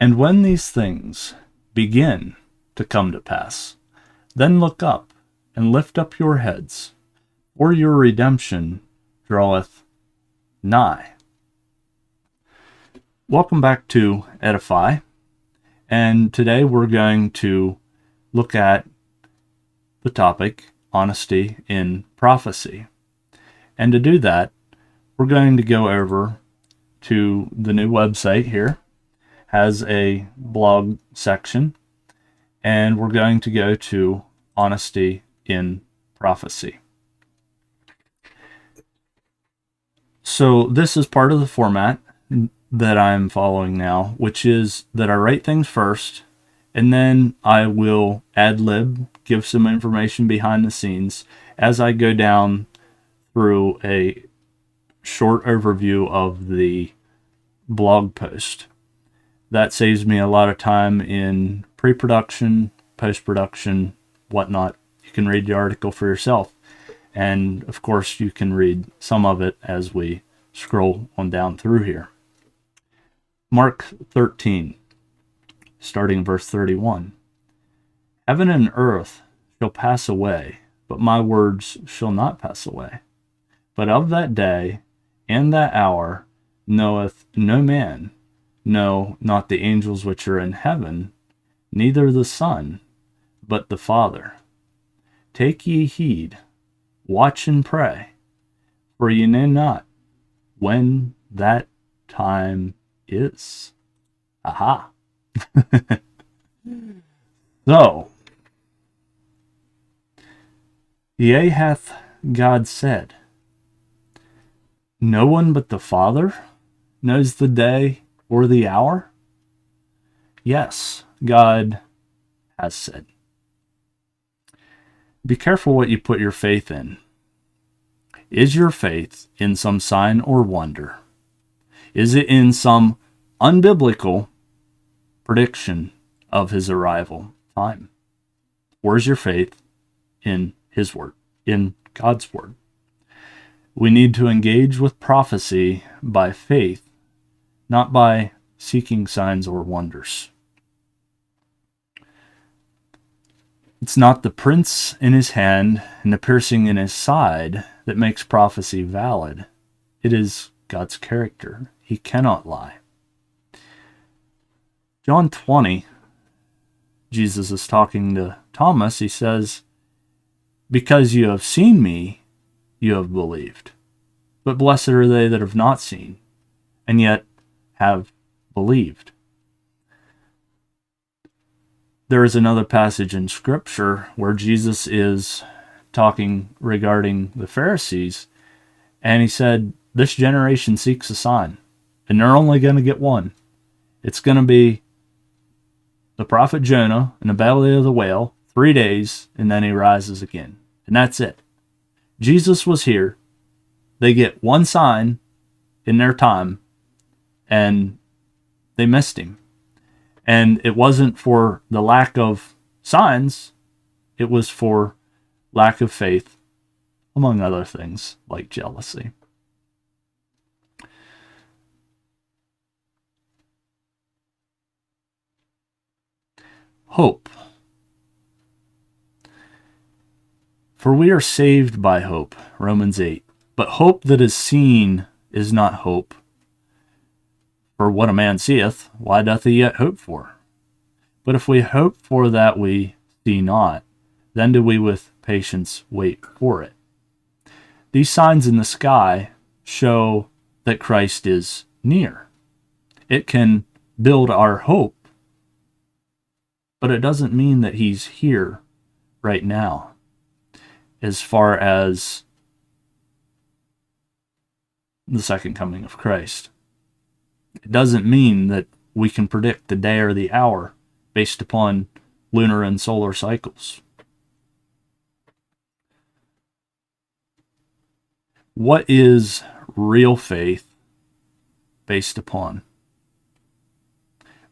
And when these things begin to come to pass, then look up and lift up your heads, for your redemption draweth nigh. Welcome back to Edify, and today we're going to look at the topic, honesty in prophecy. And to do that, we're going to go over to the new website here. Has a blog section, and we're going to go to honesty in prophecy. So this is part of the format that I'm following now, which is that I write things first, and then I will ad-lib, give some information behind the scenes as I go down through a short overview of the blog post. That saves me a lot of time in pre-production, post-production, whatnot. You can read the article for yourself. And of course, you can read some of it as we scroll on down through here. Mark 13, starting verse 31. Heaven and earth shall pass away, but my words shall not pass away. But of that day and that hour knoweth no man, no, not the angels which are in heaven, neither the Son, but the Father. Take ye heed, watch and pray, for ye know not when that time is. Aha. So, yea, hath God said, no one but the Father knows the day or the hour? Yes, God has said. Be careful what you put your faith in. Is your faith in some sign or wonder? Is it in some unbiblical prediction of his arrival time? Or is your faith in his word, in God's word? We need to engage with prophecy by faith, not by seeking signs or wonders. It's not the prince in his hand and the piercing in his side that makes prophecy valid. It is God's character. He cannot lie. John 20, Jesus is talking to Thomas. He says, because you have seen me, you have believed. But blessed are they that have not seen, and yet have believed. There is another passage in Scripture where Jesus is talking regarding the Pharisees, and he said, this generation seeks a sign, and they're only going to get one. It's going to be the prophet Jonah in the belly of the whale, 3 days, and then he rises again. And that's it. Jesus was here. They get one sign in their time, and they missed him. And it wasn't for the lack of signs, it was for lack of faith, among other things, like jealousy. Hope. For we are saved by hope, Romans 8. But hope that is seen is not hope. For what a man seeth, why doth he yet hope for? But if we hope for that we see not, then do we with patience wait for it. These signs in the sky show that Christ is near. It can build our hope, but it doesn't mean that he's here right now. As far as the second coming of Christ. It doesn't mean that we can predict the day or the hour based upon lunar and solar cycles. What is real faith based upon?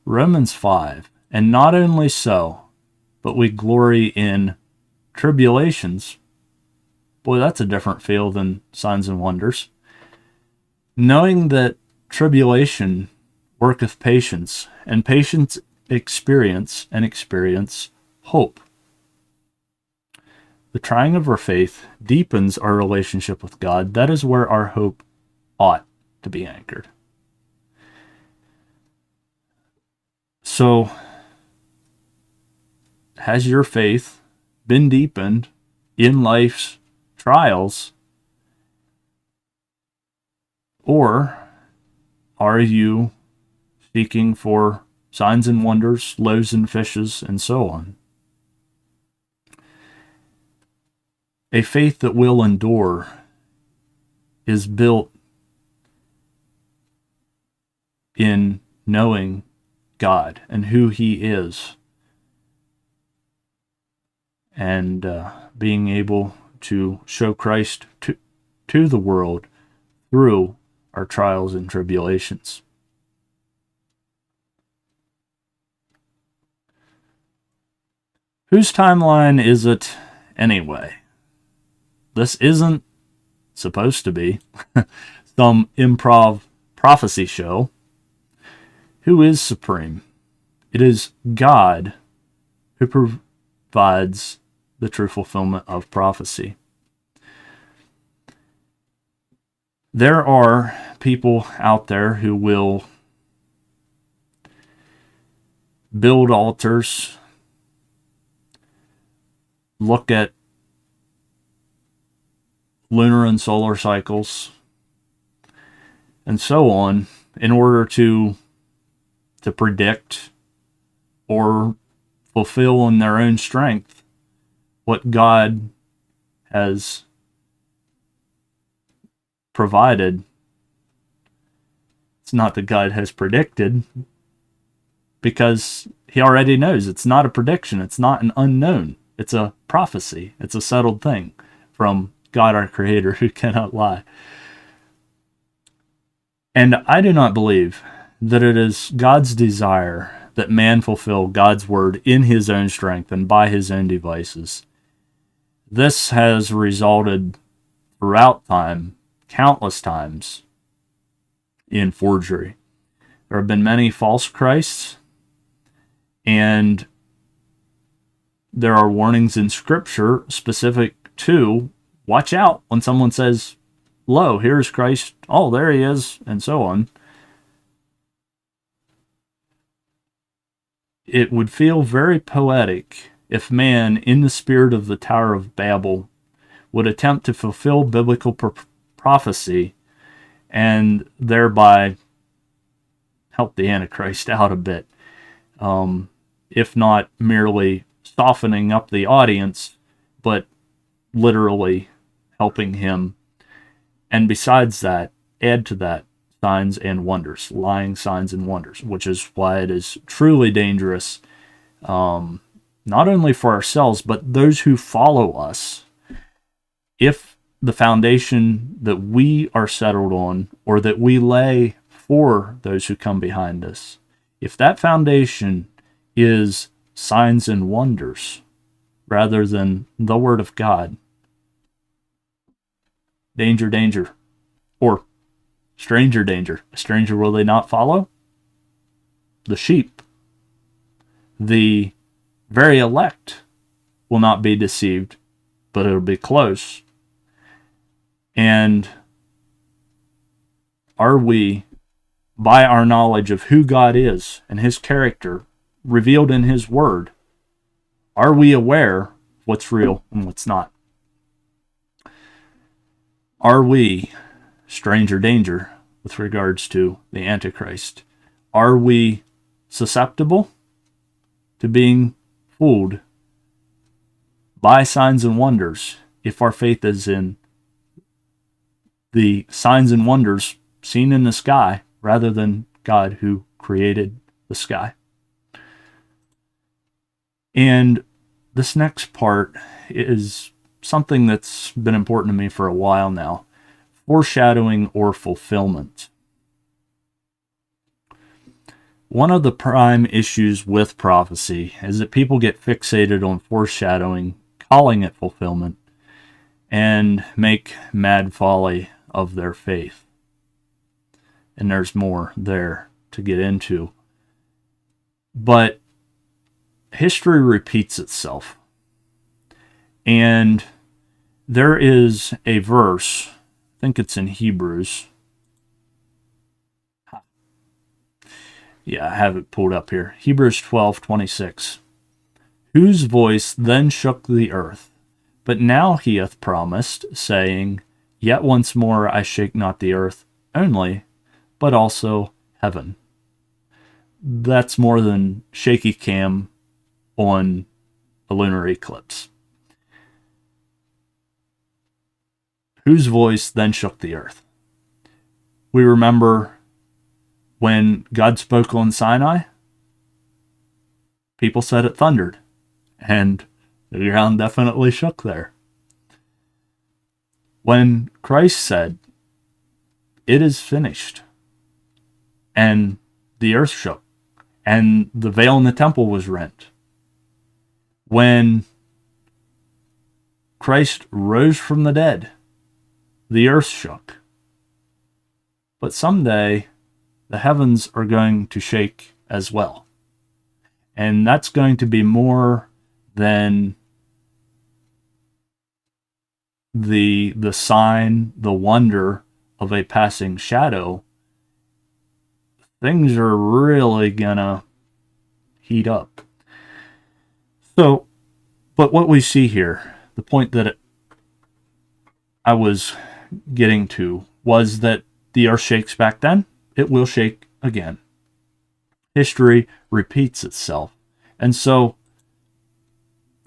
Romans 5. And not only so, but we glory in tribulations. Boy, that's a different feel than signs and wonders. Knowing that tribulation worketh patience, and patience experience, and experience hope. The trying of our faith deepens our relationship with God. That is where our hope ought to be anchored. So, has your faith been deepened in life's trials, or are you seeking for signs and wonders, loaves and fishes, and so on? A faith that will endure is built in knowing God and who He is, and being able to show Christ to the world through our trials and tribulations. Whose timeline is it anyway? This isn't supposed to be some improv prophecy show. Who is supreme? It is God who provides the true fulfillment of prophecy. There are people out there who will build altars, look at lunar and solar cycles, and so on, in order to predict or fulfill in their own strength what God has provided. It's not that God has predicted, because He already knows. It's not a prediction. It's not an unknown. It's a prophecy. It's a settled thing from God, our Creator, who cannot lie. And I do not believe that it is God's desire that man fulfill God's word in his own strength and by his own devices. This has resulted throughout time, countless times, in forgery. There have been many false Christs, and there are warnings in Scripture specific to watch out when someone says, "Lo, here's Christ. Oh, there he is," and so on. It would feel very poetic if man, in the spirit of the Tower of Babel, would attempt to fulfill biblical prophecy and thereby help the Antichrist out a bit, if not merely softening up the audience, but literally helping him. And besides that, add to that signs and wonders, lying signs and wonders, which is why it is truly dangerous, not only for ourselves, but those who follow us. If the foundation that we are settled on, or that we lay for those who come behind us, if that foundation is signs and wonders rather than the Word of God, danger, danger, or stranger danger. A stranger will they not follow? The sheep, the very elect, will not be deceived, but it'll be close. And are we, by our knowledge of who God is and His character revealed in His Word, are we aware of what's real and what's not? Are we stranger danger with regards to the Antichrist? Are we susceptible to being fooled by signs and wonders if our faith is in the signs and wonders seen in the sky rather than God who created the sky? And this next part is something that's been important to me for a while now: foreshadowing or fulfillment. One of the prime issues with prophecy is that people get fixated on foreshadowing, calling it fulfillment, and make mad folly of their faith. And there's more there. to get into. But history repeats itself. And there is a verse, I think it's in Hebrews. Yeah, I have it pulled up here. Hebrews 12:26. Whose voice then shook the earth. But now he hath promised, saying, Yet once more I shake not the earth only, but also heaven. That's more than shaky cam on a lunar eclipse. Whose voice then shook the earth. We remember when God spoke on Sinai, people said it thundered, and the ground definitely shook there. When Christ said, It is finished, and the earth shook, and the veil in the temple was rent. When Christ rose from the dead, the earth shook. But someday, the heavens are going to shake as well. And that's going to be more than the sign, the wonder of a passing shadow. Things are really gonna heat up. So, but what we see here, the point that I was getting to was that the earth shakes back then, it will shake again. History repeats itself. And so,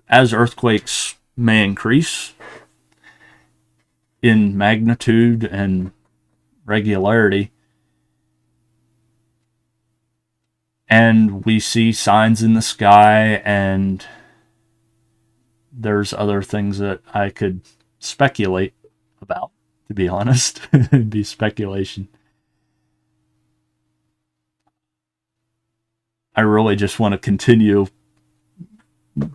as earthquakes may increase in magnitude and regularity, and we see signs in the sky, and there's other things that I could speculate about, to be honest. It'd be speculation. I really just want to continue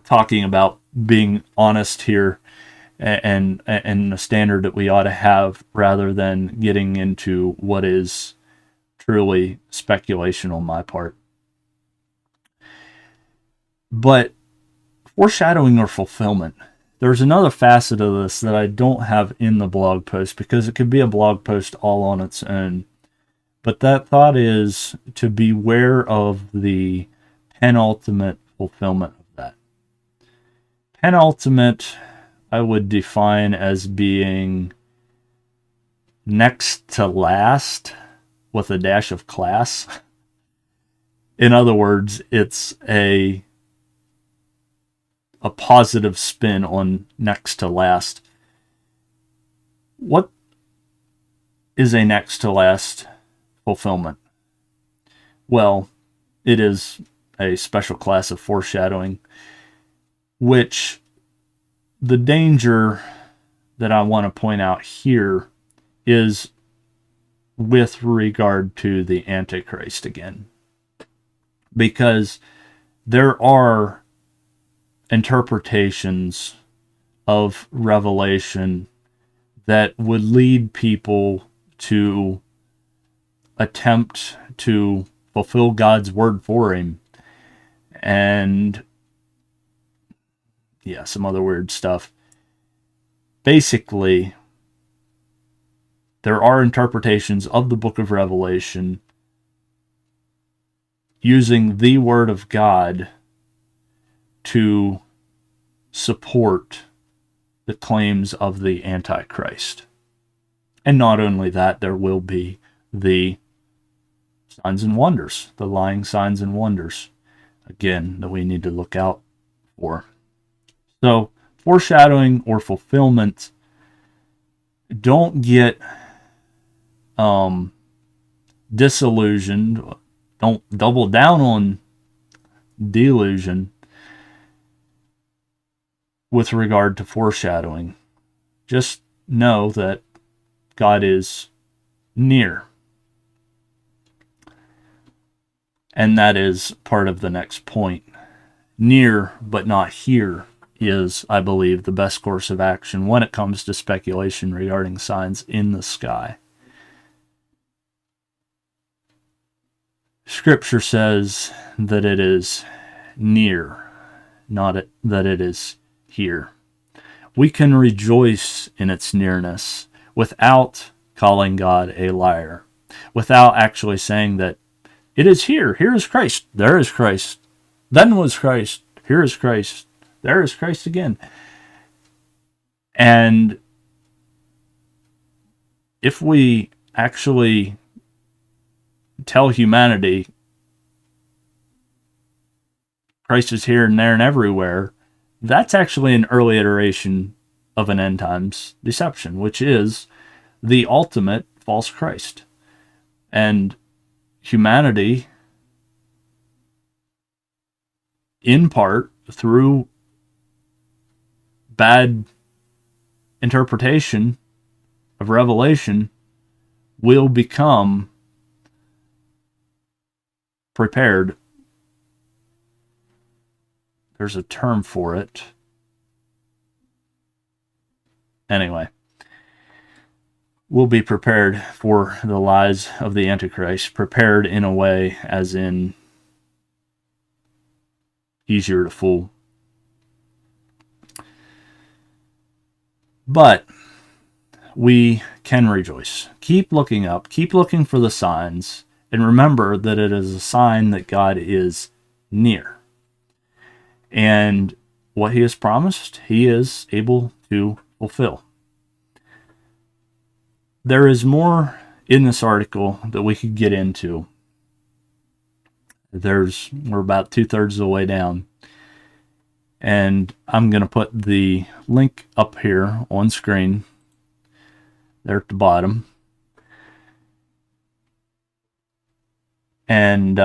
talking about being honest here and the standard that we ought to have, rather than getting into what is truly speculation on my part. But foreshadowing or fulfillment, there's another facet of this that I don't have in the blog post, because it could be a blog post all on its own. But that thought is to beware of the penultimate fulfillment of that. Penultimate, I would define as being next to last with a dash of class. In other words, it's a positive spin on next to last. What is a next to last fulfillment? Well, it is a special class of foreshadowing, which the danger that I want to point out here is with regard to the Antichrist again. Because there are interpretations of Revelation that would lead people to attempt to fulfill God's word for him. And yeah, some other weird stuff. Basically, there are interpretations of the book of Revelation using the word of God to support the claims of the Antichrist. And not only that, there will be the signs and wonders, the lying signs and wonders, again, that we need to look out for. So, foreshadowing or fulfillment, don't get disillusioned. Don't double down on delusion with regard to foreshadowing. Just know that God is near. And that is part of the next point. Near but not here is, I believe, the best course of action when it comes to speculation regarding signs in the sky. Scripture says that it is near, not that it is here. We can rejoice in its nearness without calling God a liar, without actually saying that it is here. Here is Christ. There is Christ. Then was Christ. Here is Christ. There is Christ again. And if we actually tell humanity Christ is here and there and everywhere, that's actually an early iteration of an end times deception, which is the ultimate false Christ. And humanity, in part through bad interpretation of Revelation, will become prepared. There's a term for it. Anyway, we'll be prepared for the lies of the Antichrist, prepared in a way as in easier to fool. But we can rejoice. Keep looking up, keep looking for the signs, and remember that it is a sign that God is near. And what he has promised, he is able to fulfill. There is more in this article that we could get into. We're about 2/3 of the way down. And I'm going to put the link up here on screen, there at the bottom. And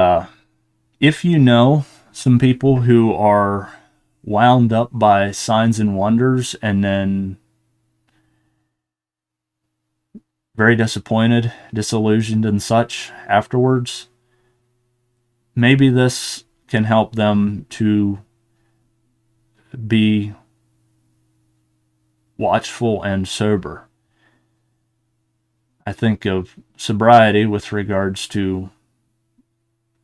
if you know some people who are wound up by signs and wonders and then very disappointed, disillusioned and such afterwards, maybe this can help them to be watchful and sober. I think of sobriety with regards to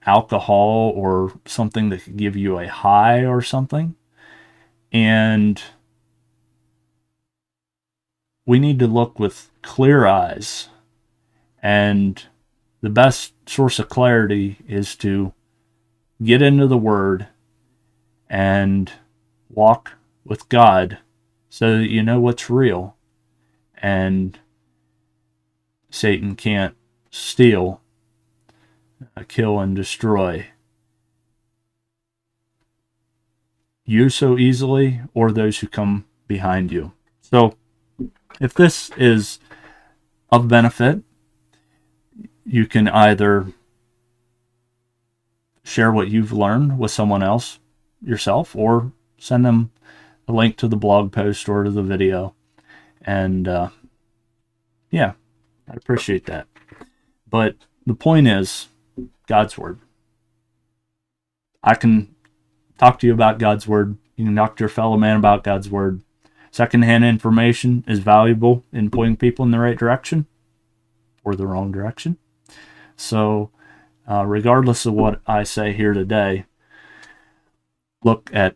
alcohol or something that could give you a high or something. And we need to look with clear eyes. And the best source of clarity is to get into the Word and walk with God so that you know what's real. And Satan can't steal, kill, and destroy you so easily, or those who come behind you. So if this is of benefit, you can either share what you've learned with someone else yourself, or send them a link to the blog post or to the video. And yeah, I appreciate that. But the point is God's Word. I can talk to you about God's Word. You can talk to your fellow man about God's Word. Secondhand information is valuable in pointing people in the right direction or the wrong direction. So regardless of what I say here today, look at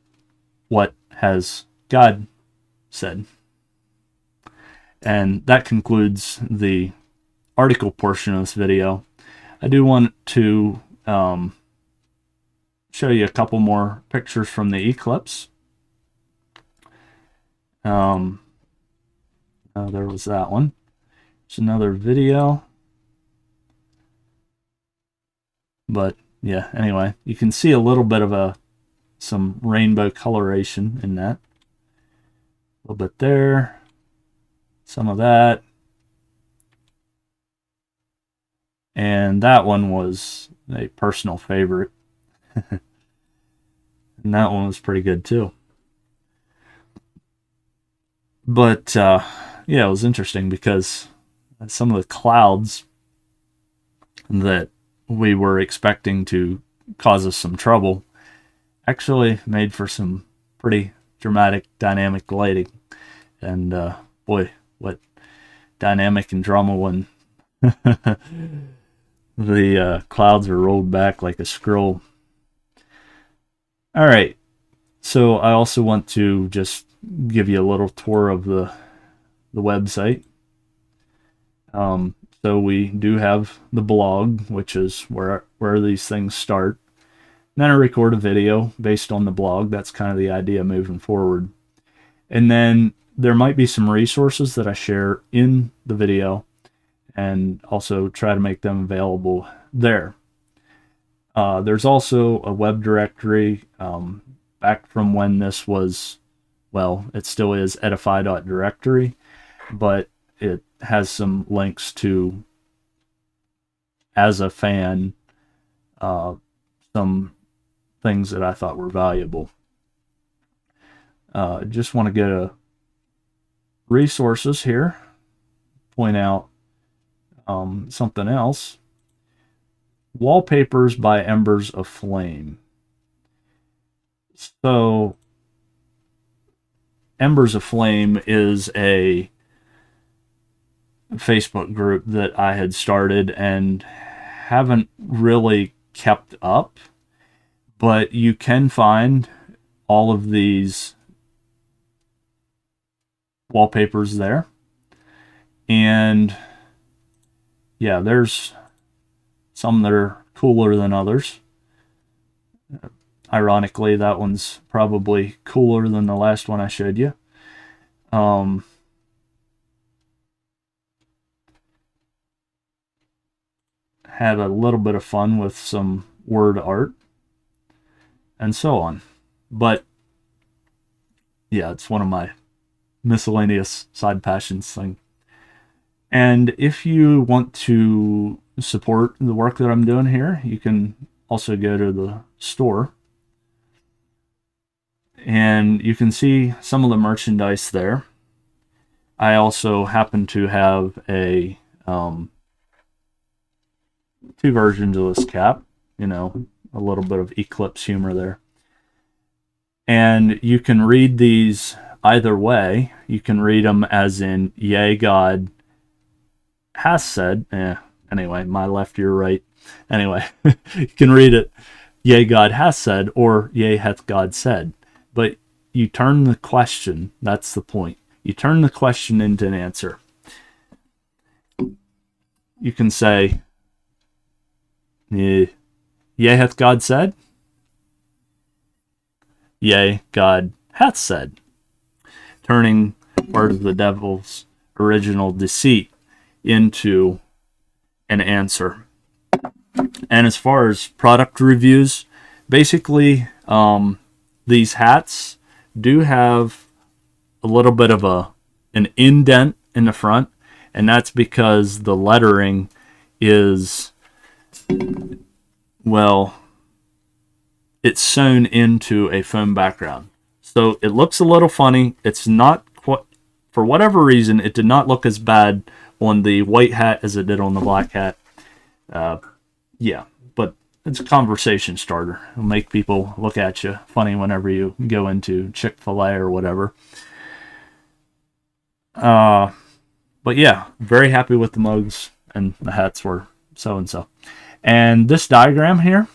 what has God said. And that concludes the article portion of this video. I do want to show you a couple more pictures from the eclipse. There was that one. There's another video. But yeah, anyway, you can see a little bit of some rainbow coloration in that. A little bit there. Some of that. And that one was a personal favorite. And that one was pretty good too. But yeah, it was interesting because some of the clouds that we were expecting to cause us some trouble actually made for some pretty dramatic, dynamic lighting. And boy, what dynamic and drama when The clouds are rolled back like a scroll. All right. So I also want to just give you a little tour of the website. So we do have the blog, which is where these things start. And then I record a video based on the blog. That's kind of the idea moving forward. And then there might be some resources that I share in the video and also try to make them available there. There's also a web directory back from when this was, well, it still is edify.directory, but it has some links to, as a fan, some things that I thought were valuable. Just want to get a resources here, point out something else. Wallpapers by Embers of Flame. So Embers of Flame is a Facebook group that I had started and haven't really kept up, but you can find all of these wallpapers there. And yeah, there's some that are cooler than others. Ironically, that one's probably cooler than the last one I showed you. Had a little bit of fun with some word art and so on. But yeah, it's one of my miscellaneous side passions thing. And if you want to support the work that I'm doing here, you can also go to the store and you can see some of the merchandise there. I also happen to have a two versions of this cap, you know, a little bit of Eclipse humor there. And you can read these either way. You can read them as in, yea, God has said. Anyway, my left, your right. Anyway, you can read it, yea, God has said, or yea, hath God said. But you turn the question, that's the point. You turn the question into an answer. You can say, yea, hath God said? Yea, God hath said. Turning part of the devil's original deceit into an answer. And as far as product reviews, basically these hats do have a little bit of an indent in the front, and that's because the lettering is, well, it's sewn into a foam background. So it looks a little funny. It's not quite, for whatever reason, it did not look as bad on the white hat as it did on the black hat. Yeah, but it's a conversation starter. It'll make people look at you funny whenever you go into Chick-fil-A or whatever. But yeah, very happy with the mugs, and the hats were so-and-so. And this diagram here,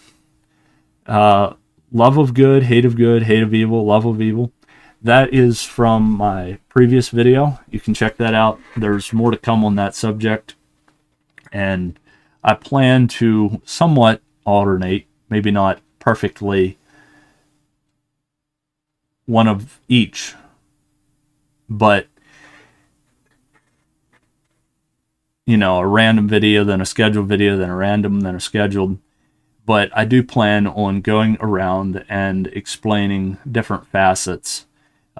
love of good, hate of evil, love of evil. That is from my previous video. You can check that out. There's more to come on that subject. And I plan to somewhat alternate, maybe not perfectly one of each, but you know, a random video, then a scheduled video, then a random, then a scheduled. But I do plan on going around and explaining different facets.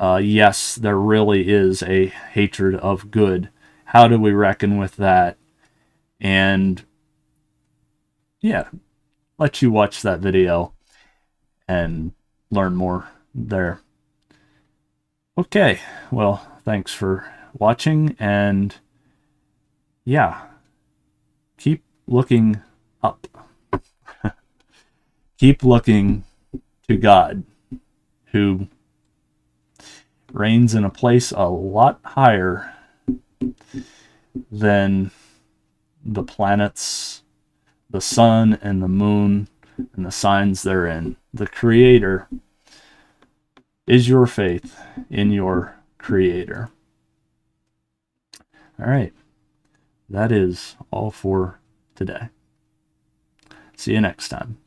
Yes, there really is a hatred of good. How do we reckon with that? And yeah, let you watch that video and learn more there. Okay, well, thanks for watching, and yeah, keep looking up. Keep looking to God, who reigns in a place a lot higher than the planets the sun and the moon and the signs therein. The Creator is your faith in your Creator. All right. That is all for today. See you next time.